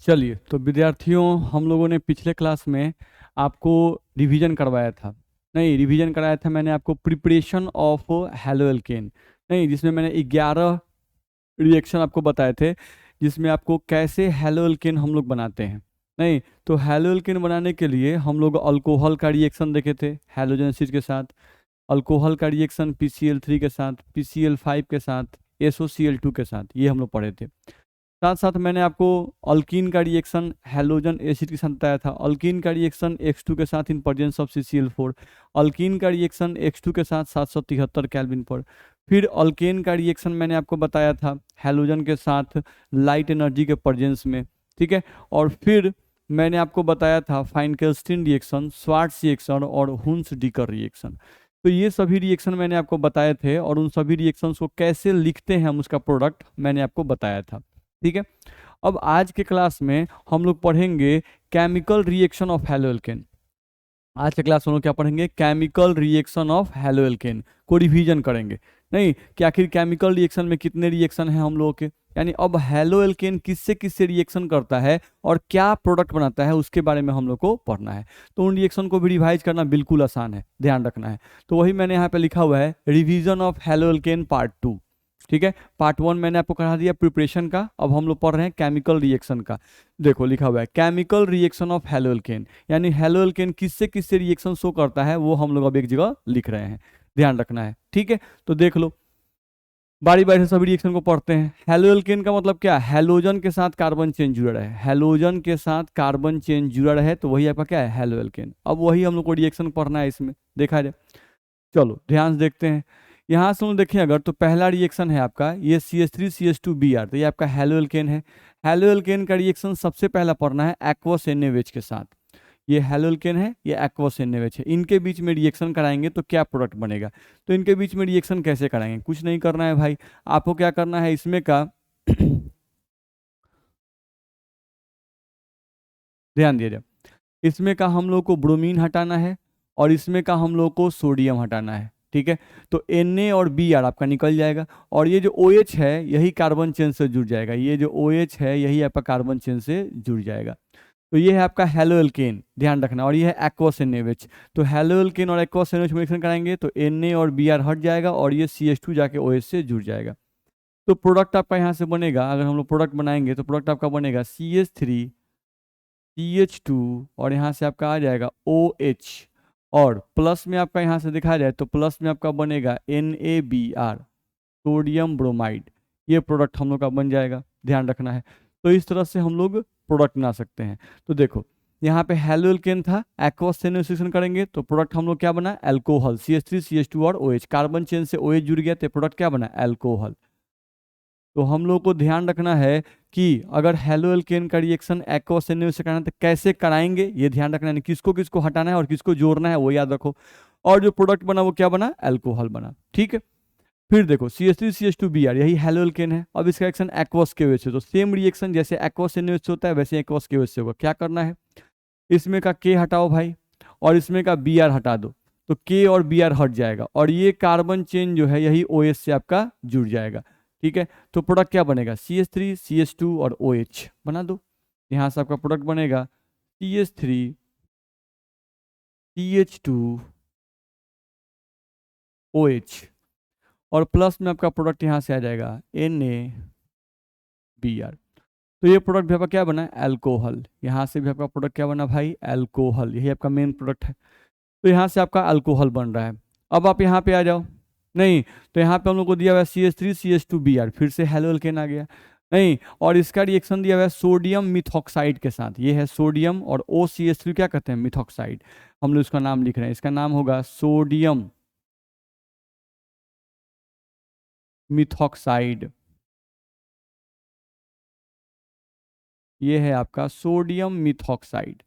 चलिए, तो विद्यार्थियों, हम लोगों ने पिछले क्लास में आपको रिवीजन करवाया था। नहीं, रिवीजन कराया था मैंने आपको प्रिपरेशन ऑफ हेलोएल्केन। नहीं, जिसमें मैंने 11 रिएक्शन आपको बताए थे, जिसमें आपको कैसे हेलोएल्केन हम लोग बनाते हैं। नहीं, तो हेलोएल्केन बनाने के लिए हम लोग अल्कोहल का रिएक्शन देखे थे हेलोजन एसिड के साथ, अल्कोहल का रिएक्शन PCl3 के साथ, PCl5 के साथ, SOCl2 के साथ, ये हम लोग पढ़े थे। साथ साथ मैंने आपको अल्कीन का रिएक्शन हेलोजन एसिड के साथ बताया था। अल्कीन का रिएक्शन X2 के साथ in presence of CCl4, alkyne का रिएक्शन X2 के साथ 773 केल्विन पर। फिर अल्केन का रिएक्शन मैंने आपको बताया था हेलोजन के साथ लाइट एनर्जी के प्रेजेंस में, ठीक है। और फिर मैंने आपको बताया था फाइनकेल्स्टीन रिएक्शन, स्वार्ट्ज रिएक्शन और हुन्स डीकर रिएक्शन। तो ये सभी रिएक्शन मैंने आपको बताए थे, और उन सभी रिएक्शंस को कैसे लिखते हैं हम उसका प्रोडक्ट मैंने आपको बताया था, ठीक है। अब आज के क्लास में हम लोग पढ़ेंगे केमिकल रिएक्शन ऑफ हेलोएल्केन। आज के क्लास में हम लोग क्या पढ़ेंगे? केमिकल रिएक्शन ऑफ हेलोएल्केन को रिवीजन करेंगे। नहीं कि आखिर केमिकल रिएक्शन में कितने रिएक्शन हैं हम लोगों के, यानी अब हेलोएल्केन किससे किससे रिएक्शन करता है और क्या प्रोडक्ट बनाता है, उसके बारे में हम लोग को पढ़ना है। तो उन रिएक्शन को भी रिवाइज करना बिल्कुल आसान है, ध्यान रखना है। तो वही मैंने यहाँ पे लिखा हुआ है, रिवीजन ऑफ हेलोएल्केन पार्ट 2, ठीक है। पार्ट 1 मैंने आपको करा दिया प्रिपरेशन का, अब हम लोग पढ़ रहे हैं केमिकल रिएक्शन का। देखो लिखा हुआ है केमिकल रिएक्शन ऑफ हेलोएल्केन, यानी हेलोएल्केन किससे किससे रिएक्शन शो करता है वो हम लोग अब एक जगह लिख रहे हैं, ध्यान रखना है, ठीक है। तो देख लो, बारी बारी से सभी रिएक्शन को पढ़ते हैं। हेलोएल्केन का मतलब क्या है? हेलोजन के साथ कार्बन चेन जुड़ा है, हेलोजन के साथ कार्बन चेन जुड़ा है, तो वही आपका क्या है? हेलोएल्केन। अब वही हम लोग को रिएक्शन पढ़ना है, इसमें देखा जाए। चलो ध्यान से देखते हैं। यहाँ से हम देखें अगर, तो पहला रिएक्शन है आपका ये CH3CH2Br, तो ये आपका हेलोएल्केन है। हेलोएल्केन का रिएक्शन सबसे पहला पढ़ना है एक्वस NaOH के साथ। ये हेलोएल्केन है, ये एक्वस NaOH है, इनके बीच में रिएक्शन कराएंगे तो क्या प्रोडक्ट बनेगा। तो इनके बीच में रिएक्शन कैसे कराएंगे? कुछ नहीं करना है भाई, आपको क्या करना है इसमें का ध्यान दिया जाए, इसमें का हम लोग को ब्रोमीन हटाना है और इसमें का हम लोग को सोडियम हटाना है, ठीक है। तो Na और Br आपका निकल जाएगा, और ये जो OH है यही कार्बन चेन से जुड़ जाएगा, ये जो OH है यही आपका कार्बन चेन से जुड़ जाएगा। तो ये है आपका हेलोएल्केन, ध्यान रखना, और ये है एक्वस NaOH। तो हेलोएल्केन और एक्वस NaOH रिएक्शन कराएंगे तो Na और Br हट जाएगा और ये CH2 जाके OH से जुड़ जाएगा। तो प्रोडक्ट आपका यहाँ से बनेगा, अगर हम लोग प्रोडक्ट बनाएंगे तो प्रोडक्ट आपका बनेगा CH3 CH2 और यहाँ से आपका आ जाएगा OH, और प्लस में आपका यहाँ से दिखाया जाए तो प्लस में आपका बनेगा NaBr, सोडियम ब्रोमाइड। ये प्रोडक्ट हम लोग का बन जाएगा, ध्यान रखना है। तो इस तरह से हम लोग प्रोडक्ट बना सकते हैं। तो देखो यहाँ पे हेलोएल्केन था, एक्वस से रिएक्शन करेंगे तो प्रोडक्ट हम लोग क्या बना? अल्कोहल, CH3 CH2 और OH, कार्बन चेन से OH जुड़ गया तो प्रोडक्ट क्या बना? अल्कोहल। तो हम लोग को ध्यान रखना है कि अगर हेलोएल्केन का रिएक्शन एक्वस NaOH से कराना है तो कैसे कराएंगे, ये ध्यान रखना है, किसको किसको हटाना है और किसको जोड़ना है वो याद रखो। और जो प्रोडक्ट बना वो क्या बना? अल्कोहल बना, ठीक है। फिर देखो CH3 CH2Br यही हेलोएल्केन है, अब इसका रिएक्शन एक्वस के वजह से, तो सेम रिएक्शन जैसे एक्वस NaOH से होता है वैसे एक्वस के वजह से होगा। क्या करना है? इसमें का K हटाओ भाई, और इसमें का Br हटा दो, तो K और Br हट जाएगा, और ये कार्बन चेन जो है यही OH से आपका जुड़ जाएगा, ठीक है। तो प्रोडक्ट क्या बनेगा? CH3 CH2 और OH बना दो। यहाँ से आपका प्रोडक्ट बनेगा CH3 CH2 OH, और प्लस में आपका प्रोडक्ट यहाँ से आ जाएगा NaBr। तो ये प्रोडक्ट भी आपका क्या बना? अल्कोहल। यहाँ से भी आपका प्रोडक्ट क्या बना भाई? अल्कोहल, यही आपका मेन प्रोडक्ट है। तो यहाँ से आपका अल्कोहल बन रहा है। अब आप यहाँ पे आ जाओ, नहीं तो यहाँ पे हम लोग को दिया हुआ है CH3 CH2Br, फिर से हेलोएल्केन आ गया। नहीं, और इसका रिएक्शन दिया हुआ है सोडियम मिथॉक्साइड के साथ, ये है सोडियम, और OCH3 क्या कहते हैं? मिथॉक्साइड। हम लोग इसका नाम लिख रहे हैं, इसका नाम होगा सोडियम मिथॉक्साइड। ये है आपका सोडियम मिथॉक्साइड।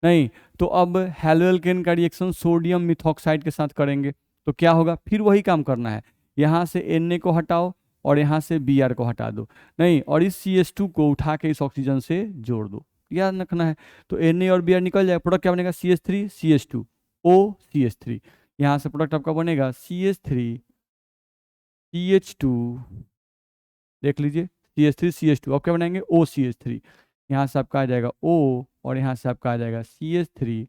नहीं, तो अब हेलोएल्केन का रिएक्शन सोडियम मिथॉक्साइड के साथ करेंगे तो क्या होगा? फिर वही काम करना है, यहाँ से Na को हटाओ और यहाँ से Br को हटा दो। नहीं, और इस CH2 को उठा के इस ऑक्सीजन से जोड़ दो, याद रखना है। तो Na और Br निकल जाए, प्रोडक्ट क्या बनेगा? CH3 CH2 OCH3। यहाँ से प्रोडक्ट आपका बनेगा CH3 CH2, देख लीजिए CH3 CH2, अब क्या बनाएंगे? OCH3। यहाँ से आपका आ जाएगा O, और यहाँ से आपका आ जाएगा CH3,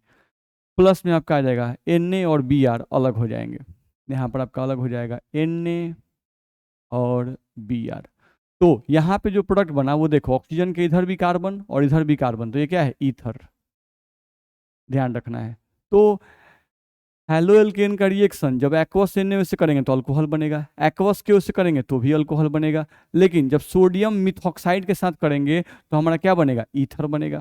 प्लस में आपका आ जाएगा Na और Br अलग हो जाएंगे। यहाँ पर आपका अलग हो जाएगा Na और Br। तो यहाँ पे जो प्रोडक्ट बना वो देखो, ऑक्सीजन के इधर भी कार्बन और इधर भी कार्बन, तो ये क्या है, ईथर। ध्यान रखना है। तो हेलो एल्केन का रिएक्शन जब एक्वस Na से करेंगे तो अल्कोहल बनेगा, एक्वस के से करेंगे तो भी अल्कोहल बनेगा, लेकिन जब सोडियम मिथॉक्साइड के साथ करेंगे तो हमारा क्या बनेगा, ईथर बनेगा।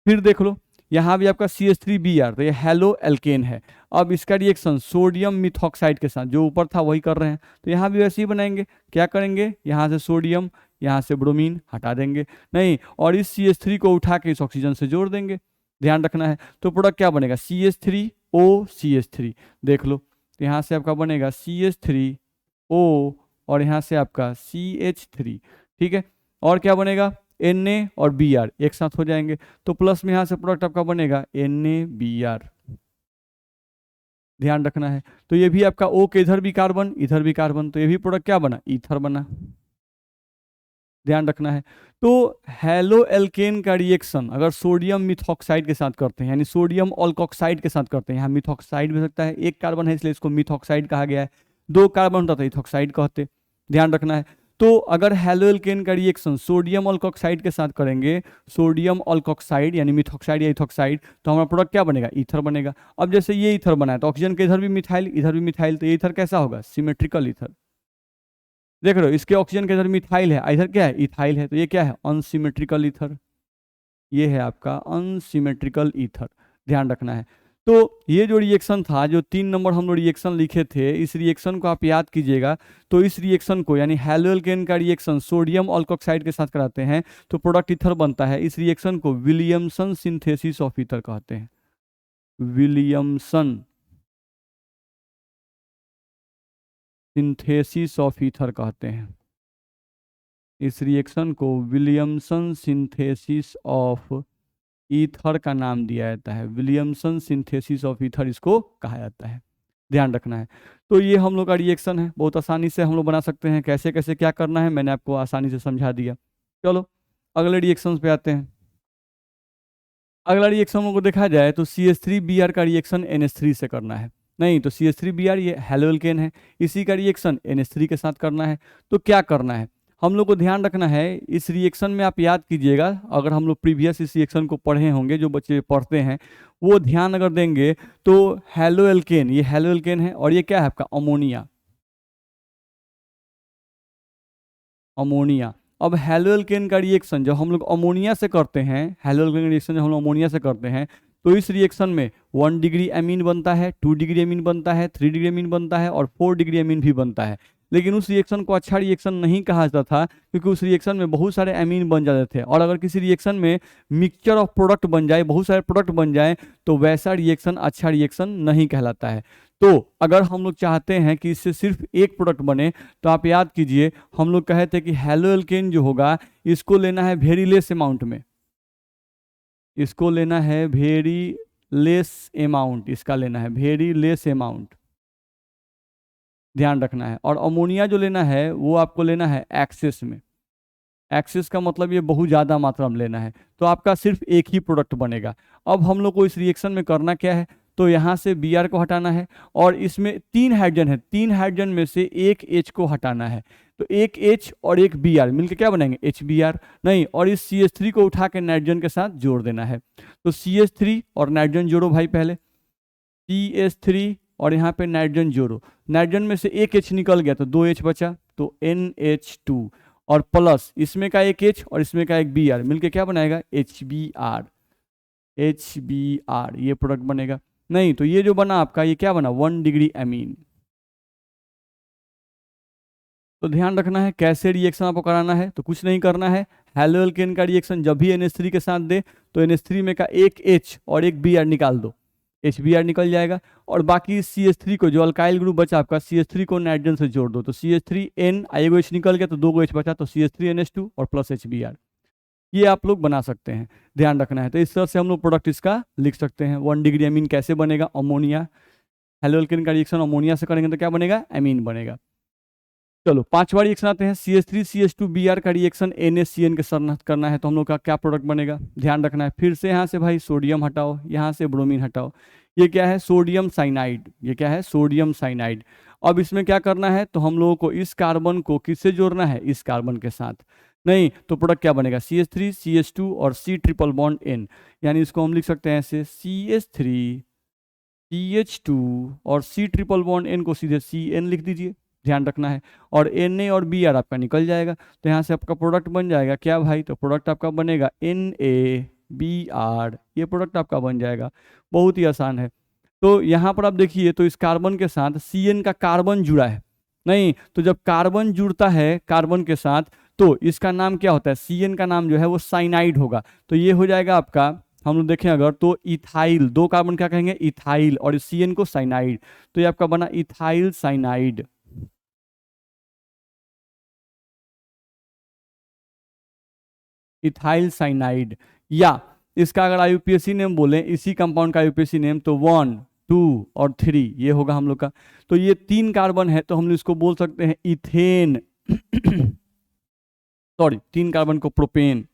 फिर देख लो, यहाँ भी आपका CH3Br, तो ये हेलो एल्केन है। अब इसका रिएक्शन सोडियम मिथॉक्साइड के साथ जो ऊपर था वही कर रहे हैं, तो यहाँ भी वैसे ही बनाएंगे। क्या करेंगे, यहाँ से सोडियम, यहाँ से ब्रोमीन हटा देंगे, नहीं, और इस CH3 को उठा के इस ऑक्सीजन से जोड़ देंगे। ध्यान रखना है। तो प्रोडक्ट क्या बनेगा, CH3O CH3। देख लो, तो यहाँ से आपका बनेगा CH3O, और यहाँ से आपका CH3। ठीक है, और क्या बनेगा, Na और Br एक साथ हो जाएंगे, तो प्लस में यहाँ से प्रोडक्ट आपका बनेगा NaBr। ध्यान रखना है। तो ये भी आपका O के इधर भी कार्बन इधर भी कार्बन, तो ये भी प्रोडक्ट क्या बना, ईथर बना। ध्यान रखना है। तो हेलो एल्केन का रिएक्शन अगर सोडियम मिथॉक्साइड के साथ करते हैं, यानी सोडियम अल्कोक्साइड के साथ करते हैं, यहाँ मिथॉक्साइड भी हो सकता है, एक कार्बन है इसलिए इसको मिथॉक्साइड कहा गया है, दो कार्बन होता तो इथॉक्साइड कहते। ध्यान रखना है। तो अगर हेलो एल्केन का रिएक्शन सोडियम अल्कोक्साइड के साथ करेंगे, सोडियम अल्कोक्साइड यानी मिथॉक्साइड या इथॉक्साइड, तो हमारा प्रोडक्ट क्या बनेगा, ईथर बनेगा। अब जैसे ये ईथर बना है तो ऑक्सीजन के इधर भी मिथाइल इधर भी मिथाइल, तो ये ईथर कैसा होगा, सिमेट्रिकल ईथर। देख रहे हो, इसके ऑक्सीजन के इधर मिथाइल है, इधर क्या है, इथाइल है, तो ये क्या है, अनसिमेट्रिकल ईथर। ये है आपका अनसिमेट्रिकल ईथर। ध्यान रखना है। तो ये जो रिएक्शन था, जो 3 नंबर हम लोग रिएक्शन लिखे थे, इस रिएक्शन को आप याद कीजिएगा। तो इस रिएक्शन को यानी हेलो एल्केन का रिएक्शन सोडियम अल्कोक्साइड के साथ कराते हैं तो प्रोडक्ट ईथर बनता है। इस रिएक्शन को विलियमसन सिंथेसिस ऑफ ईथर कहते हैं। विलियमसन सिंथेसिस ऑफ ईथर कहते हैं। इस रिएक्शन को विलियमसन सिंथेसिस ऑफ ईथर का नाम दिया जाता है। विलियमसन सिंथेसिस ऑफ ईथर इसको कहा जाता है। ध्यान रखना है। तो ये हम लोग का रिएक्शन है, बहुत आसानी से हम लोग बना सकते हैं। कैसे कैसे क्या करना है मैंने आपको आसानी से समझा दिया। चलो अगले रिएक्शन पे आते हैं। अगला रिएक्शन को देखा जाए तो CH3Br का रिएक्शन NH3 से करना है। नहीं, तो CH3Br ये हेलो एल्केन है, इसी का रिएक्शन NH3 के साथ करना है। तो क्या करना है, हम लोग को ध्यान रखना है। इस रिएक्शन में आप याद कीजिएगा, अगर हम लोग प्रीवियस इस रिएक्शन को पढ़े होंगे, जो बच्चे पढ़ते हैं वो ध्यान अगर देंगे, तो हेलो एल्केन, ये हेलो एल्केन है, और ये क्या है आपका अमोनिया। अमोनिया। अब हेलो एल्केन का रिएक्शन जब हम लोग अमोनिया से करते हैं, हेलो एल्केन का रिएक्शन जब हम लोग अमोनिया से करते हैं, तो इस रिएक्शन में 1 डिग्री एमीन बनता है, 2 डिग्री एमीन बनता है, 3 डिग्री एमीन बनता है, और 4 डिग्री एमीन भी बनता है। लेकिन उस रिएक्शन को अच्छा रिएक्शन नहीं कहा जाता था, क्योंकि उस रिएक्शन में बहुत सारे एमीन बन जाते थे, और अगर किसी रिएक्शन में मिक्सचर ऑफ प्रोडक्ट बन जाए, बहुत सारे प्रोडक्ट बन जाए, तो वैसा रिएक्शन अच्छा रिएक्शन नहीं कहलाता है। तो अगर हम लोग चाहते हैं कि इससे सिर्फ एक प्रोडक्ट बने, तो आप याद कीजिए, हम लोग कहे थे कि हेलो एल्केन जो होगा इसको लेना है वेरी लेस अमाउंट में, इसको लेना है वेरी लेस अमाउंट, इसका लेना है वेरी लेस अमाउंट। ध्यान रखना है। और अमोनिया जो लेना है वो आपको लेना है एक्सेस में। एक्सेस का मतलब ये बहुत ज़्यादा मात्रा में लेना है, तो आपका सिर्फ एक ही प्रोडक्ट बनेगा। अब हम लोग को इस रिएक्शन में करना क्या है, तो यहाँ से Br को हटाना है, और इसमें 3 हाइड्रोजन है, 3 हाइड्रोजन में से एक H को हटाना है। तो एक H और एक Br मिलकर क्या बनाएंगे, HBr। नहीं, और इस CH3 को उठा के नाइट्रोजन के साथ जोड़ देना है। तो CH3 और नाइट्रोजन जोड़ो भाई, पहले CH3 और यहाँ पे नाइट्रोजन जोड़ो। नाइट्रोजन में से एक H निकल गया तो 2 H बचा, तो NH2, और प्लस इसमें का एक H और इसमें का एक Br मिलके क्या बनाएगा, HBr। HBr ये प्रोडक्ट बनेगा। नहीं, तो ये जो बना आपका, ये क्या बना, 1 डिग्री एमीन। तो ध्यान रखना है कैसे रिएक्शन आपको कराना है, तो कुछ नहीं करना है। हेलो एल्केन का रिएक्शन जब भी NH3 के साथ दे, तो NH3 में का एक H और एक Br निकाल दो, HBr निकल जाएगा, और बाकी CH3 को, जो अल्काइल ग्रुप बचा आपका, CH3 को नाइट्रोजन से जोड़ दो, तो CH3N एगो H निकल गया तो 2 H बचा, तो CH3NH2 और प्लस HBr। ये आप लोग बना सकते हैं। ध्यान रखना है। तो इस तरह से हम लोग प्रोडक्ट इसका लिख सकते हैं। 1 डिग्री एमीन कैसे बनेगा, अमोनिया। हेलो एल्केन का रिएक्शन अमोनिया से करेंगे तो क्या बनेगा, एमीन बनेगा। चलो 5वां रिएक्शन आते हैं। CH3CH2Br का रिएक्शन NaCN के साथ करना है, तो हम लोग का क्या प्रोडक्ट बनेगा, ध्यान रखना है। फिर से यहाँ से भाई सोडियम हटाओ, यहाँ से ब्रोमीन हटाओ, ये क्या है, सोडियम साइनाइड, ये क्या है, सोडियम साइनाइड। अब इसमें क्या करना है, तो हम लोगों को इस कार्बन को किससे जोड़ना है, इस कार्बन के साथ। नहीं तो प्रोडक्ट क्या बनेगा, CH3CH2 और C ट्रिपल बॉन्ड N, यानी इसको हम लिख सकते हैं ऐसे CH3CH2 और C ट्रिपल बॉन्ड N को सीधे CN लिख दीजिए, ध्यान रखना है। और Na और Br आपका निकल जाएगा, तो यहाँ से आपका प्रोडक्ट बन जाएगा क्या भाई, तो प्रोडक्ट आपका बनेगा NaBr, ये प्रोडक्ट आपका बन जाएगा। बहुत ही आसान है। तो यहाँ पर आप देखिए, तो इस कार्बन के साथ CN का कार्बन जुड़ा है। नहीं तो जब कार्बन जुड़ता है कार्बन के साथ, तो इसका नाम क्या होता है, CN का नाम जो है वो साइनाइड होगा। तो ये हो जाएगा आपका, हम लोग देखें अगर, तो इथाइल, दो कार्बन क्या कहेंगे, इथाइल, और CN को साइनाइड, तो ये आपका बना इथाइल साइनाइड। इथाइल साइनाइड, या इसका अगर IUPAC नेम बोले, इसी कंपाउंड का IUPAC नेम, तो 1, 2 और 3 ये होगा हम लोग का। तो ये 3 कार्बन है, तो हम लोग इसको बोल सकते हैं इथेन सॉरी 3 कार्बन को प्रोपेन।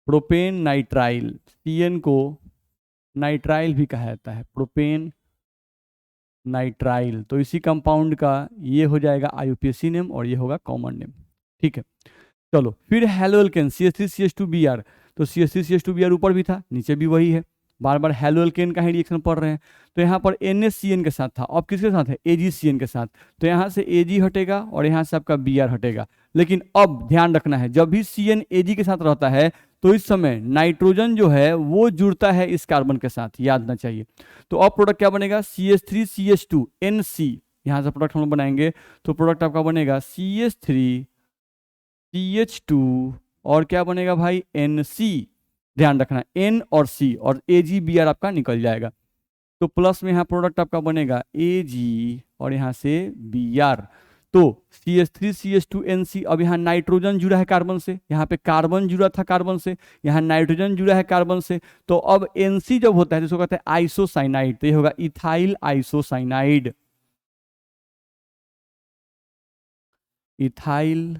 प्रोपेन नाइट्राइल, CN को नाइट्राइल भी कहा जाता है, प्रोपेन नाइट्राइल। तो इसी कंपाउंड का ये हो जाएगा IUPAC नेम और ये होगा कॉमन नेम। ठीक है, चलो फिर हेलो एल्केन CH3CH2Br, तो CH3CH2Br ऊपर भी था, नीचे भी वही है, बार बार हेलो एल्केन का ही रिएक्शन पढ़ रहे हैं। तो यहाँ पर NaCN के साथ था, अब किसके साथ है, AgCN के साथ। तो यहाँ से Ag हटेगा और यहाँ से आपका Br हटेगा। लेकिन अब ध्यान रखना है, जब भी CN Ag के साथ रहता है, तो इस समय नाइट्रोजन जो है वो जुड़ता है इस कार्बन के साथ, याद ना चाहिए। तो अब प्रोडक्ट क्या बनेगा, CH3CH2NC, यहाँ से प्रोडक्ट हम लोग बनाएंगे, तो प्रोडक्ट आपका बनेगा CH3CH2 और क्या बनेगा भाई, NC, ध्यान रखना N और C, और AgBr आपका निकल जाएगा। तो प्लस में यहाँ प्रोडक्ट आपका बनेगा Ag और यहाँ से Br। तो CH3CH2NC, अब यहाँ नाइट्रोजन जुड़ा है कार्बन से, यहाँ पे कार्बन जुड़ा था कार्बन से, यहाँ नाइट्रोजन जुड़ा है कार्बन से। तो अब NC जब होता है, जिसको कहते हैं आइसोसाइनाइड, तो ये होगा इथाइल आइसोसाइनाइड, इथाइल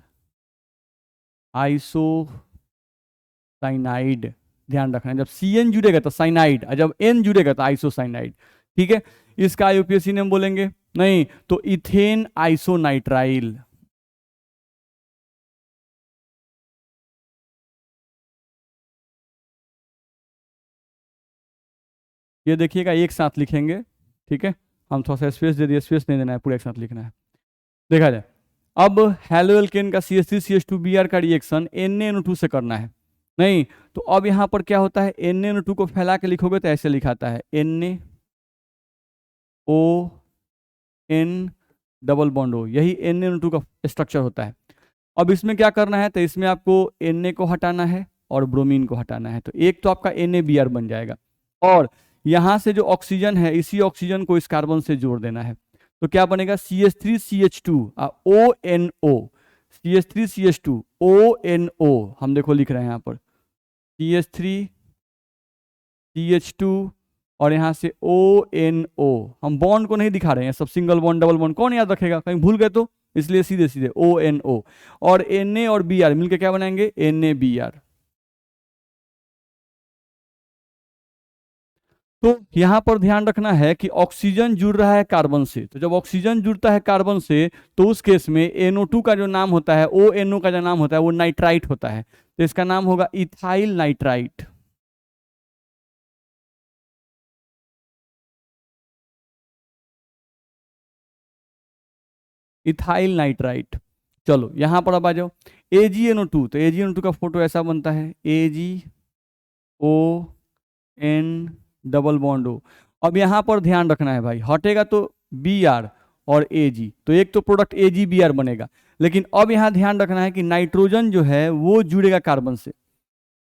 आइसोसाइनाइड। ध्यान रखना, जब CN जुड़ेगा तो साइनाइड, और जब N जुड़ेगा तो आइसोसाइनाइड। ठीक है, इसका IUPAC नेम बोलेंगे, नहीं तो इथेन आइसोनाइट्राइल। ये देखिएगा एक साथ लिखेंगे, ठीक है, हम थोड़ा सा स्पेस दे दिए, स्पेस नहीं देना है, पूरा एक साथ लिखना है। देखा जाए, अब हेलो एल्केन का CH3CH2Br का रिएक्शन NaNO2 से करना है। नहीं तो अब यहाँ पर क्या होता है, NaNO2 को फैला के लिखोगे तो ऐसे लिखाता है NaON डबल बॉन्ड O, यही NaNO2 का स्ट्रक्चर होता है। अब इसमें क्या करना है, तो इसमें आपको Na को हटाना है और ब्रोमीन को हटाना है, तो एक तो आपका NaBr बन जाएगा, और यहाँ से जो ऑक्सीजन है, इसी ऑक्सीजन को इस कार्बन से जोड़ देना है। तो क्या बनेगा, CH3CH2 ONO, CH3CH2 ONO, हम देखो लिख रहे हैं यहाँ पर CH3CH2 और यहाँ से ONO, हम बॉन्ड को नहीं दिखा रहे हैं, सब सिंगल बॉन्ड डबल बॉन्ड, कौन याद रखेगा, कहीं भूल गए तो, इसलिए सीधे सीधे ONO, और Na और Br मिलकर क्या बनाएंगे, NaBr। तो यहां पर ध्यान रखना है कि ऑक्सीजन जुड़ रहा है कार्बन से, तो जब ऑक्सीजन जुड़ता है कार्बन से, तो उस केस में NO2 का जो नाम होता है, ONO का जो नाम होता है, वो नाइट्राइट होता है, तो इसका नाम होगा इथाइल नाइट्राइट। Ethyl nitrite. चलो यहां पर अब आ जाओ, AgNO2, तो AgNO2 का फोटो ऐसा बनता है, AgON डबल बॉन्ड O। अब यहां पर ध्यान रखना है भाई, हटेगा तो Br और Ag, तो एक तो प्रोडक्ट AgBr बनेगा। लेकिन अब यहां ध्यान रखना है कि नाइट्रोजन जो है वो जुड़ेगा कार्बन से,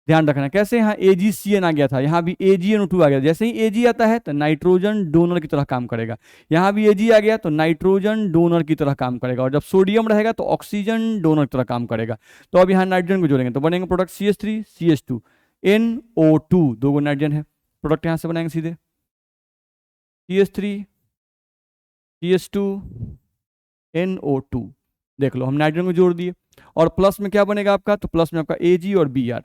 ध्यान रखना कैसे, यहाँ AgCN आ गया था, यहाँ भी AgNO2 आ गया, जैसे ही Ag आता है तो नाइट्रोजन डोनर की तरह काम करेगा, यहाँ भी Ag आ गया तो नाइट्रोजन डोनर की तरह काम करेगा, और जब सोडियम रहेगा तो ऑक्सीजन डोनर की तरह काम करेगा। तो अब यहाँ नाइट्रोजन को जोड़ेंगे तो बनेंगे प्रोडक्ट CH3CH2, NO2, 2 गो नाइट्रोजन है, प्रोडक्ट यहां से बनाएंगे सीधे CH3 CH2 NO2। देख लो हम नाइट्रोजन को जोड़ दिए, और प्लस में क्या बनेगा आपका, तो प्लस में आपका Ag और Br।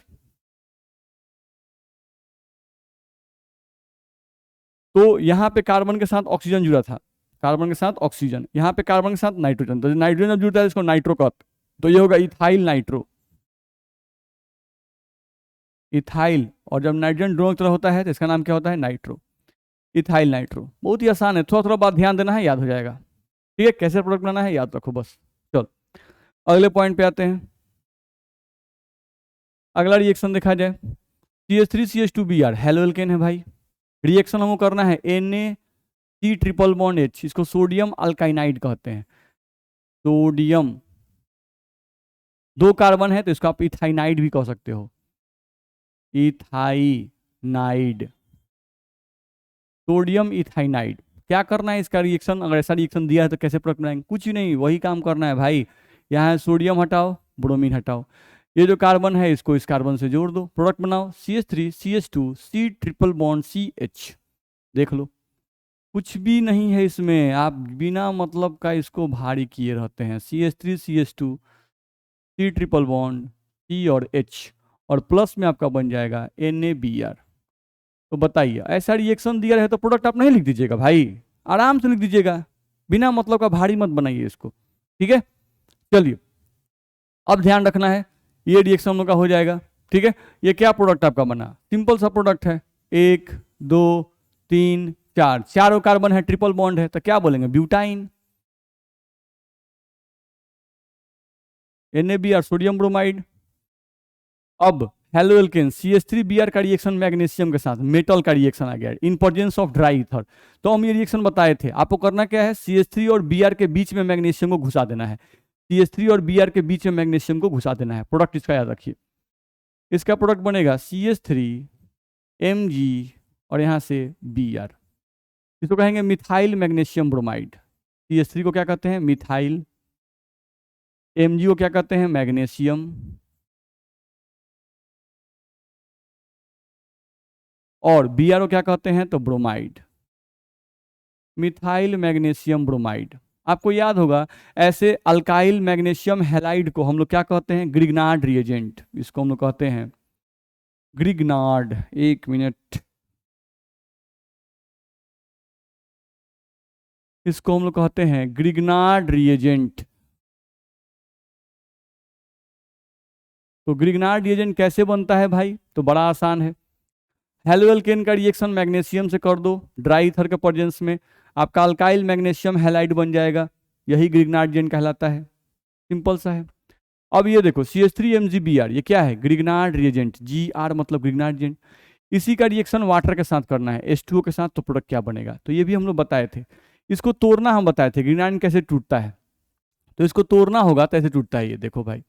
तो यहाँ पे कार्बन के साथ ऑक्सीजन जुड़ा था, कार्बन के साथ ऑक्सीजन, यहाँ पे कार्बन के साथ नाइट्रोजन, तो नाइट्रोजन जब जुड़ता है इसको नाइट्रो कहते हैं, तो ये होगा इथाइल नाइट्रो, इथाइल। और जब नाइट्रोजन दोनों तरह होता है तो इसका नाम क्या होता है, नाइट्रो, इथाइल नाइट्रो। बहुत ही आसान है, थोड़ा थोड़ा बात ध्यान देना है, याद हो जाएगा। ठीक है, कैसे प्रोडक्ट बनाना है याद रखो बस। चलो अगले पॉइंट पे आते हैं। अगला रिएक्शन देखा जाए, CH3CH2Br हेलो एल्केन है भाई। रिएक्शन हमको करना है Na ट्रिपल बॉन्ड H, इसको सोडियम अल्काइनाइड कहते हैं। सोडियम, 2 कार्बन है तो इसको आप इथाइनाइड भी कह सकते हो, इथाइनाइड, सोडियम इथाइनाइड। क्या करना है इसका रिएक्शन, अगर ऐसा रिएक्शन दिया है तो कैसे प्रोडक्ट बनाएंगे, कुछ ही नहीं, वही काम करना है भाई। यहाँ सोडियम हटाओ, ब्रोमीन हटाओ, ये जो कार्बन है इसको इस कार्बन से जोड़ दो, प्रोडक्ट बनाओ CH3 CH2 C triple bond CH। देख लो कुछ भी नहीं है इसमें, आप बिना मतलब का इसको भारी किए रहते हैं। CH3 CH2 C triple bond C और H, और प्लस में आपका बन जाएगा NaBr। तो बताइए ऐसा रिएक्शन दिया है तो प्रोडक्ट आप नहीं लिख दीजिएगा भाई, आराम से लिख दीजिएगा, बिना मतलब का भारी मत बनाइए इसको। ठीक है, चलिए अब ध्यान रखना है, ये रिएक्शन हम लोग का हो जाएगा। ठीक है, ये क्या प्रोडक्ट आपका बना, सिंपल सा प्रोडक्ट है, 1 2 3 4, चारों कार्बन है, ट्रिपल बॉन्ड है, तो क्या बोलेंगे, ब्यूटाइन। NaBr sodium bromide. अब हेलो एल्केन CH3Br का रिएक्शन मैग्नीशियम के साथ, मेटल का रिएक्शन आ गया in presence of dry ether. तो हम ये रिएक्शन बताए थे, आपको करना क्या है, CH3 और Br के बीच में मैग्नीशियम को घुसा देना है, CH3 और Br के बीच में मैग्नीशियम को घुसा देना है। प्रोडक्ट इसका याद रखिए, इसका प्रोडक्ट बनेगा CH3 Mg और यहां से Br, इसको कहेंगे मिथाइल मैग्नीशियम ब्रोमाइड। CH3 को क्या कहते हैं, मिथाइल, Mg को क्या कहते हैं, मैग्नीशियम, और Br को क्या कहते हैं, तो ब्रोमाइड, मिथाइल मैग्नीशियम ब्रोमाइड। आपको याद होगा ऐसे अल्काइल मैग्नीशियम हैलाइड को हम लोग क्या कहते हैं, ग्रिग्नार्ड रिएजेंट, इसको हम लोग कहते हैं ग्रिग्नार्ड। एक मिनट, इसको हम लोग कहते हैं ग्रिग्नार्ड रिएजेंट। तो ग्रिग्नार्ड रिएजेंट कैसे बनता है भाई, तो बड़ा आसान है, हेलो एल्केन का रिएक्शन मैग्नीशियम से कर दो ड्राई ईथर के प्रेजेंस में, आपका अल्काइल मैग्नीशियम हैलाइड बन जाएगा, यही ग्रिग्नार्ड रिएजेंट कहलाता है, सिंपल सा है। अब ये देखो CH3MgBr, ये क्या है, ग्रिग्नार्ड रिएजेंट, Gr मतलब ग्रिग्नार्ड रिएजेंट। इसी का रिएक्शन वाटर के साथ करना है, H2O के साथ, तो प्रोडक्ट क्या बनेगा, तो ये भी हम लोग बताए थे। इसको तोड़ना हम बताए थे, ग्रिग्नार्ड कैसे टूटता है, तो इसको तोड़ना होगा तो ऐसे टूटता है, ये देखो भाई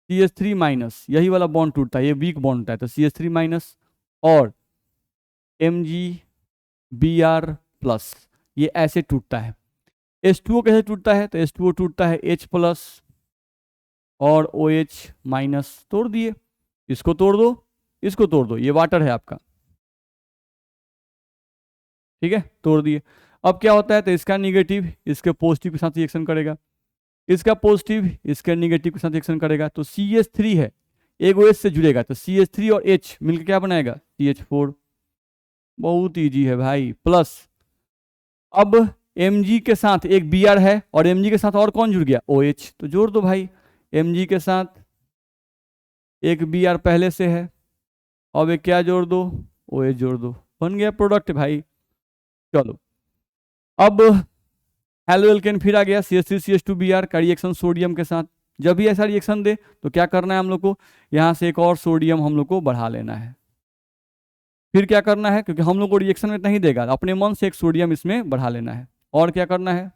CH3 माइनस, यही वाला बॉन्ड टूटता है, ये वीक बॉन्ड होता है, तो CH3 माइनस और MgBr प्लस, ये ऐसे टूटता है। H2O कैसे टूटता है, तो H2O टूटता है H प्लस और OH माइनस, तोड़ दिए, इसको तोड़ दो, इसको तोड़ दो, ये वाटर है आपका, ठीक है, तोड़ दिए। अब क्या होता है, तो इसका निगेटिव इसके पॉजिटिव के साथ रिएक्शन करेगा, इसका पॉजिटिव इसके निगेटिव के साथ रिएक्शन करेगा, तो CH3 है, एक OH से जुड़ेगा, तो CH3 और H मिलकर क्या बनाएगा, CH4। बहुत इजी है भाई, प्लस अब Mg के साथ एक Br है, और Mg के साथ और कौन जुड़ गया, OH, तो जोड़ दो भाई, Mg के साथ एक Br पहले से है, अब एक क्या जोड़ दो, OH जोड़ दो, बन गया प्रोडक्ट भाई। चलो अब हेलो एल्केन फिर आ गया CH3CH2Br का रिएक्शन सोडियम के साथ, जब भी ऐसा रिएक्शन दे तो क्या करना है हम लोग को, यहाँ से एक और सोडियम हम लोग को बढ़ा लेना है। फिर क्या करना है, क्योंकि हम लोग को रिएक्शन में नहीं देगा, अपने मन से एक सोडियम इसमें बढ़ा लेना है। और क्या करना है,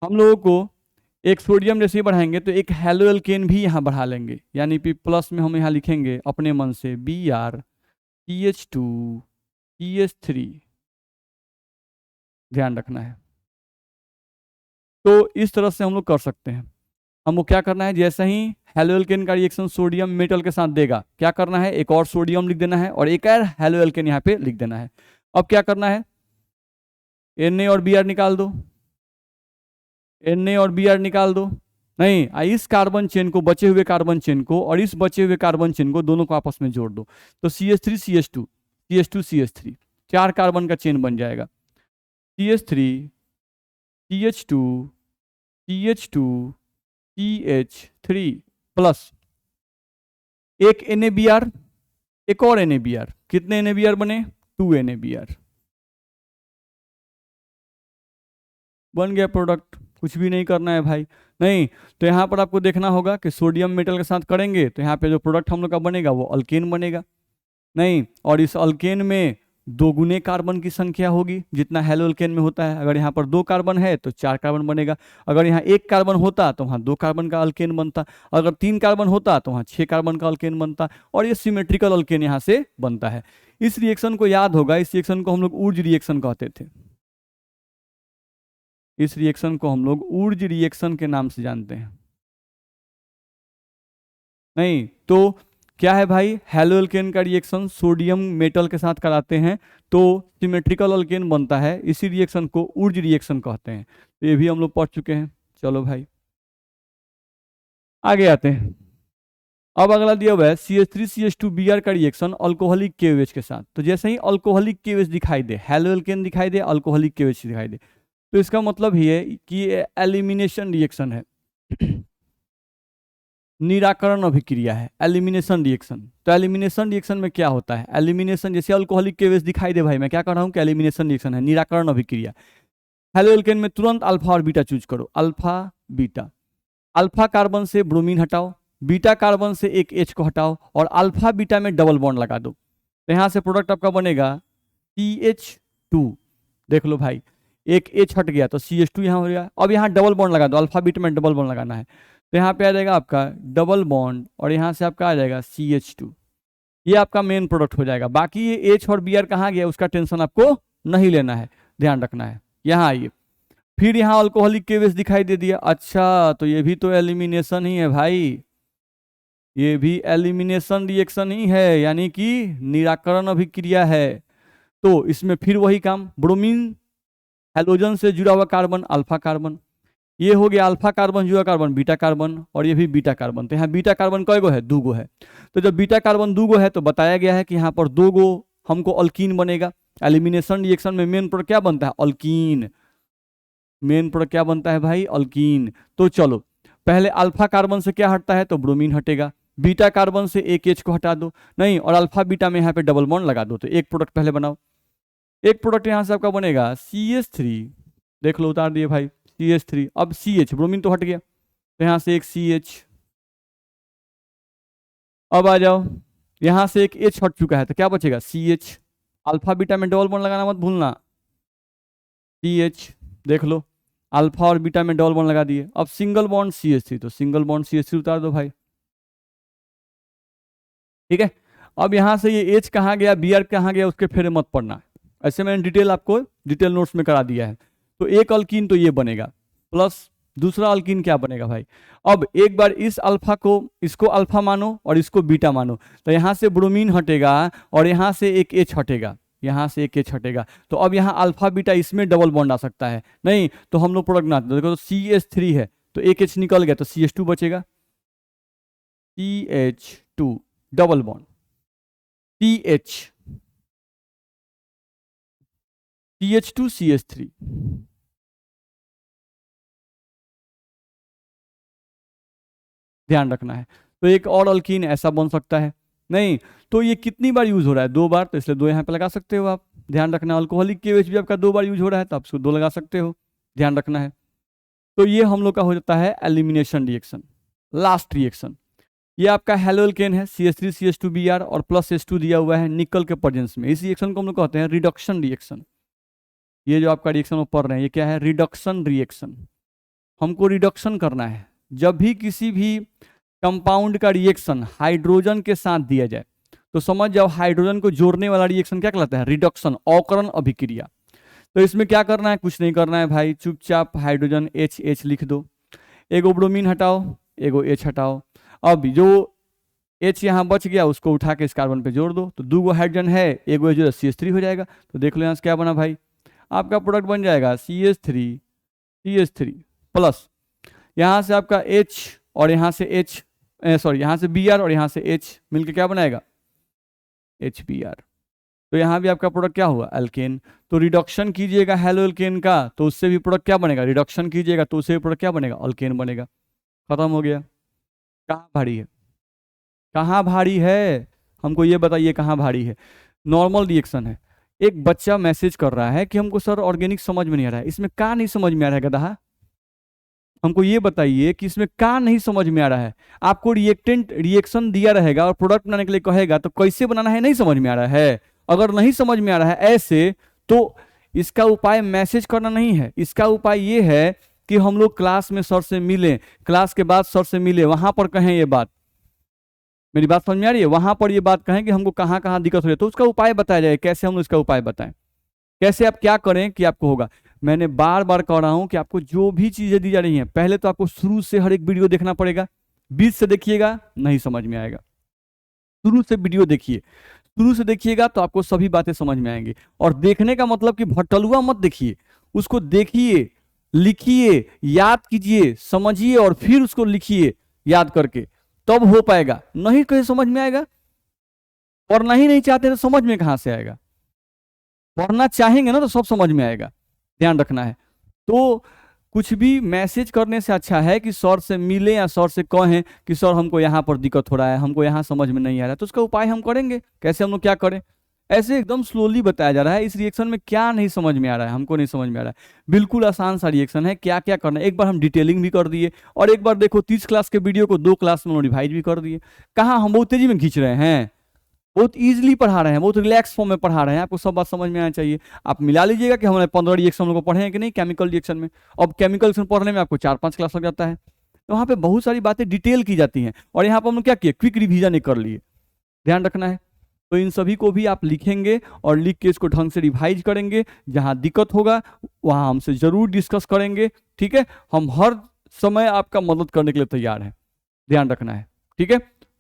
हम लोगों को एक सोडियम जैसे ही बढ़ाएंगे तो एक हेलो एल्केन भी यहाँ बढ़ा लेंगे, यानी कि प्लस में हम यहाँ लिखेंगे अपने मन से BrCH2CH3, ध्यान रखना है। तो इस तरह से हम लोग कर सकते हैं। हमको क्या करना है, जैसे ही हेलोएल्केन का रिएक्शन सोडियम मेटल के साथ देगा, क्या करना है, एक और सोडियम लिख देना है और एक और हेलोएल्केन यहाँ पे लिख देना है। अब क्या करना है, Na और Br निकाल दो, Na और Br निकाल दो। नहीं, इस कार्बन चेन को, बचे हुए कार्बन चेन को और इस बचे हुए कार्बन चेन को दोनों को आपस में जोड़ दो, तो CH3 CH2 CH2 CH3 4 carbon का चेन बन जाएगा। CH3 CH2 CH2 CH3 plus एक NaBr, एक और NaBr, कितने NaBr बने, 2 NaBr बन गया प्रोडक्ट। कुछ भी नहीं करना है भाई। नहीं तो यहाँ पर आपको देखना होगा कि सोडियम मेटल के साथ करेंगे तो यहाँ पे जो प्रोडक्ट हम लोग का बनेगा वो अल्केन बनेगा। नहीं, और इस अल्केन में 2 गुने कार्बन की संख्या होगी जितना हेलोअल्केन में होता है। अगर यहाँ पर 2 कार्बन है तो 4 कार्बन बनेगा, अगर यहाँ 1 कार्बन होता तो वहाँ 2 कार्बन का अल्केन बनता, अगर 3 कार्बन होता तो वहाँ 6 कार्बन का अल्केन बनता, और ये सिमेट्रिकल अल्केन यहाँ से बनता है। इस रिएक्शन को याद होगा, इस रिएक्शन को हम लोग ऊर्ज रिएक्शन कहते थे। इस रिएक्शन को हम लोग ऊर्ज रिएक्शन के नाम से जानते हैं। नहीं तो क्या है भाई, हेलोअल्केन का रिएक्शन सोडियम मेटल के साथ कराते हैं तो सिमेट्रिकल अल्केन बनता है, इसी रिएक्शन को ऊर्ज रिएक्शन कहते हैं। तो ये भी हम लोग पढ़ चुके हैं। चलो भाई आगे आते हैं। अब अगला दिया हुआ है CH3 CH2 Br का रिएक्शन अल्कोहलिक KOH के साथ। तो जैसे ही अल्कोहलिक KOH दिखाई दे, हेलोअल्केन दिखाई दे, अल्कोहलिक KOH दिखाई दे, तो इसका मतलब ही है कि एलिमिनेशन रिएक्शन है, निराकरण अभिक्रिया है, एलिमिनेशन रिएक्शन। तो एलिमिनेशन रिएक्शन में क्या होता है, एलिमिनेशन जैसे अल्कोहलिक KOH दिखाई दे भाई, मैं क्या कर रहा हूँ कि एलिमिनेशन रिएक्शन है, निराकरण अभिक्रिया। हेलोअल्केन में तुरंत अल्फा और बीटा चूज करो, अल्फा बीटा। अल्फा कार्बन से ब्रोमीन हटाओ, बीटा कार्बन से एक H को हटाओ और अल्फा बीटा में डबल बॉन्ड लगा दो, तो यहाँ से प्रोडक्ट आपका बनेगा CH2। देख लो भाई, एक H हट गया तो CH2 यहाँ हो गया। अब यहाँ डबल बॉन्ड लगा दो, अल्फा बीटा में डबल बॉन्ड लगाना है, तो यहाँ पे आ जाएगा आपका डबल बॉन्ड और यहाँ से आपका आ जाएगा CH2। ये आपका मेन प्रोडक्ट हो जाएगा। बाकी ये H और Br कहाँ गया उसका टेंशन आपको नहीं लेना है, ध्यान रखना है। यहाँ आइए, फिर यहाँ अल्कोहलिक KOH दिखाई दे दिया, अच्छा तो ये भी तो एलिमिनेशन ही है भाई, ये भी एलिमिनेशन रिएक्शन ही है, यानी कि निराकरण अभिक्रिया है। तो इसमें फिर वही काम, ब्रोमीन हेलोजन से जुड़ा हुआ कार्बन अल्फा कार्बन, ये हो गया अल्फा कार्बन जुड़ा कार्बन बीटा कार्बन, और ये भी बीटा कार्बन। तो यहाँ बीटा कार्बन कई गो है, 2 गो है। तो जब बीटा कार्बन 2 गो है तो बताया गया है कि यहाँ पर 2 गो हमको अल्कीन बनेगा। एलिमिनेशन रिएक्शन में मेन प्रोडक्ट क्या बनता है, अल्कीन। मेन प्रोडक्ट क्या बनता है भाई, अल्कीन। तो चलो पहले अल्फा कार्बन से क्या हटता है, तो ब्रोमीन हटेगा, बीटा कार्बन से एक H को हटा दो, नहीं और अल्फा बीटा में यहाँ पे डबल बॉन्ड लगा दो, तो एक प्रोडक्ट पहले बनाओ। एक प्रोडक्ट यहाँ से आपका बनेगा CH3, देख लो उतार दिए भाई CH3। अब CH, ब्रोमीन तो हट गया, तो यहाँ से एक CH। अब आ जाओ, यहाँ से एक H हट चुका है तो क्या बचेगा CH, अल्फा बीटा में डबल बॉन्ड लगाना मत भूलना, CH। देख लो अल्फा और बीटा में डबल बॉन्ड लगा दिए। अब सिंगल बॉन्ड CH3, तो सिंगल बॉन्ड CH3 उतार दो भाई, ठीक है। अब यहाँ से ये H कहाँ गया, Br कहाँ गया, उसके फेरे मत पड़ना, ऐसे मैंने डिटेल आपको डिटेल नोट्स में करा दिया है। तो एक अल्कीन तो ये बनेगा, प्लस दूसरा अल्कीन क्या बनेगा भाई। अब एक बार इस अल्फा को, इसको अल्फा मानो और इसको बीटा मानो, तो यहाँ से ब्रोमीन हटेगा और यहाँ से एक H हटेगा, यहाँ से एक H हटेगा, तो अब यहाँ अल्फा बीटा इसमें डबल बॉन्ड आ सकता है। नहीं तो हम लोग प्रोडक्ट ना, देखो तो CH3 है तो एक H निकल गया तो CH2 बचेगा, CH2 double bond CH, CH2 CH3। ध्यान रखना है। तो एक और अल्कीन ऐसा बन सकता है। नहीं तो ये कितनी बार यूज हो रहा है, 2 बार, तो इसलिए 2 यहाँ पे लगा सकते हो आप। ध्यान रखना, अल्कोहलिक KOH भी आपका 2 बार यूज हो रहा है तो आप उसको 2 लगा सकते हो, ध्यान रखना है। तो ये हम लोग का हो जाता है एलिमिनेशन रिएक्शन। लास्ट रिएक्शन, ये आपका हेलोअल्केन है CH3 CH2 Br और प्लस H2 दिया हुआ है निकल के प्रेजेंस में। इस रिएक्शन को हम लोग कहते हैं रिडक्शन रिएक्शन। ये जो आपका रिएक्शन वो पढ़ रहे हैं ये क्या है, रिडक्शन रिएक्शन। हमको रिडक्शन करना है। जब भी किसी भी कंपाउंड का रिएक्शन हाइड्रोजन के साथ दिया जाए तो समझ जाओ हाइड्रोजन को जोड़ने वाला रिएक्शन क्या कहलाता है, रिडक्शन, अवकरण अभिक्रिया। तो इसमें क्या करना है, कुछ नहीं करना है भाई, चुपचाप हाइड्रोजन H H लिख दो, एगो ब्रोमीन हटाओ, एगो H हटाओ। अब जो H यहाँ बच गया उसको उठा के इस कार्बन पे जोड़ दो, तो 2 हाइड्रोजन है, एगो है जो CH3 हो जाएगा। तो देख लो यहाँ से क्या बना भाई, आपका प्रोडक्ट बन जाएगा CH3 प्लस यहाँ से आपका H और यहाँ से H, सॉरी यहाँ से Br और यहाँ से H मिलके क्या बनाएगा HBr। तो यहाँ भी आपका प्रोडक्ट क्या हुआ एल्केन। तो रिडक्शन कीजिएगा हेलो एल्केन का तो उससे भी प्रोडक्ट क्या बनेगा, रिडक्शन कीजिएगा तो उससे भी प्रोडक्ट क्या बनेगा अल्केन बनेगा। खत्म हो गया। कहाँ भारी है, कहाँ भारी है, हमको ये बताइए कहाँ भारी है। नॉर्मल रिएक्शन है, एक बच्चा मैसेज कर रहा है कि हमको सर ऑर्गेनिक समझ में नहीं आ रहा है, इसमें क्या नहीं समझ में आ रहा है गधा, हमको ये बताइए कि इसमें क्या नहीं समझ में आ रहा है। आपको रिएक्टेंट रिएक्शन दिया रहेगा और प्रोडक्ट बनाने के लिए कहेगा तो कैसे बनाना है नहीं समझ में आ रहा है। अगर नहीं समझ में आ रहा है ऐसे तो इसका उपाय मैसेज करना नहीं है, इसका उपाय ये है कि हम लोग क्लास में सर से मिलें, क्लास के बाद सर से मिले, वहां पर कहें ये बात। मेरी बात समझ में आ रही है, वहां पर ये बात कहें कि हमको कहाँ कहाँ दिक्कत हो रही है, तो उसका उपाय बताया जाए। कैसे हम लोग इसका उपाय बताएं, कैसे आप क्या करें कि आपको होगा। मैंने बार बार कह रहा हूं कि आपको जो भी चीजें दी जा रही हैं पहले तो आपको शुरू से हर एक वीडियो देखना पड़ेगा, बीच से देखिएगा नहीं समझ में आएगा। शुरू से वीडियो देखिए, शुरू से देखिएगा तो आपको सभी बातें समझ में आएंगी। और देखने का मतलब कि भटलुआ मत देखिए, उसको देखिए, लिखिए, याद कीजिए, समझिए और फिर उसको लिखिए याद करके, तब हो पाएगा। नहीं कहीं समझ में आएगा, पढ़ना ही नहीं चाहते तो समझ में कहां से आएगा। पढ़ना चाहेंगे ना तो सब समझ में आएगा, ध्यान रखना है। तो कुछ भी मैसेज करने से अच्छा है कि सर से मिले या सर से कहें कि सर हमको यहाँ पर दिक्कत हो रहा है, हमको यहाँ समझ में नहीं आ रहा है, तो उसका उपाय हम करेंगे। कैसे हम लोग क्या करें, ऐसे एकदम स्लोली बताया जा रहा है। इस रिएक्शन में क्या नहीं समझ में आ रहा है, हमको नहीं समझ में आ रहा है, बिल्कुल आसान सा रिएक्शन है। क्या क्या करना है एक बार हम डिटेलिंग भी कर दिए, और एक बार देखो 30 क्लास के वीडियो को 2 क्लास में रिवाइज भी कर दिए। कहाँ हम बहुत तेजी में खींच रहे हैं, बहुत इजीली पढ़ा रहे हैं, बहुत रिलैक्स फॉर्म में पढ़ा रहे हैं, आपको सब बात समझ में आना चाहिए। आप मिला लीजिएगा कि हमने 15 रिएक्शन लोगों को पढ़े हैं कि नहीं केमिकल रिएक्शन में। अब केमिकल रिएक्शन पढ़ने में आपको 4-5 क्लास लग जाता है, तो वहाँ पे बहुत सारी बातें डिटेल की जाती हैं, और यहाँ पर हमने क्या किया, क्विक रिवीजन कर लिए, ध्यान रखना है। तो इन सभी को भी आप लिखेंगे और लिख के इसको ढंग से रिवाइज करेंगे। जहाँ दिक्कत होगा वहाँ हमसे जरूर डिस्कस करेंगे, ठीक है। हम हर समय आपका मदद करने के लिए तैयार हैं, ध्यान रखना है, ठीक है।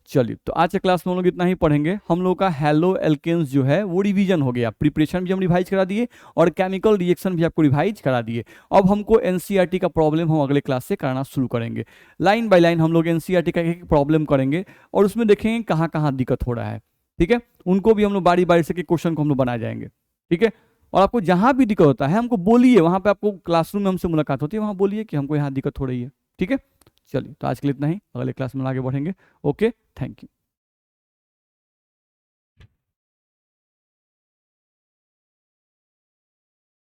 चलिए, तो आज के क्लास में हम लोग इतना ही पढ़ेंगे। हम लोग का हेलो एल्केन्स जो है वो रिवीजन हो गया, प्रिपरेशन भी हम रिवाइज करा दिए और केमिकल रिएक्शन भी आपको रिवाइज करा दिए। अब हमको एनसीईआरटी का प्रॉब्लम हम अगले क्लास से कराना शुरू करेंगे। लाइन बाय लाइन हम लोग एनसीईआरटी का एक प्रॉब्लम करेंगे और उसमें देखेंगे कहाँ कहाँ दिक्कत हो रहा है, ठीक है। उनको भी हम लोग बारी बारी से क्वेश्चन को हम लोग बनाए जाएंगे, ठीक है। और आपको जहाँ भी दिक्कत होता है हमको बोलिए, वहाँ पे आपको क्लासरूम में हमसे मुलाकात होती है, वहाँ बोलिए कि हमको यहाँ दिक्कत हो रही है, ठीक है। चलिए, तो आज के लिए इतना ही, अगले क्लास में आगे बढ़ेंगे। Okay, thank you.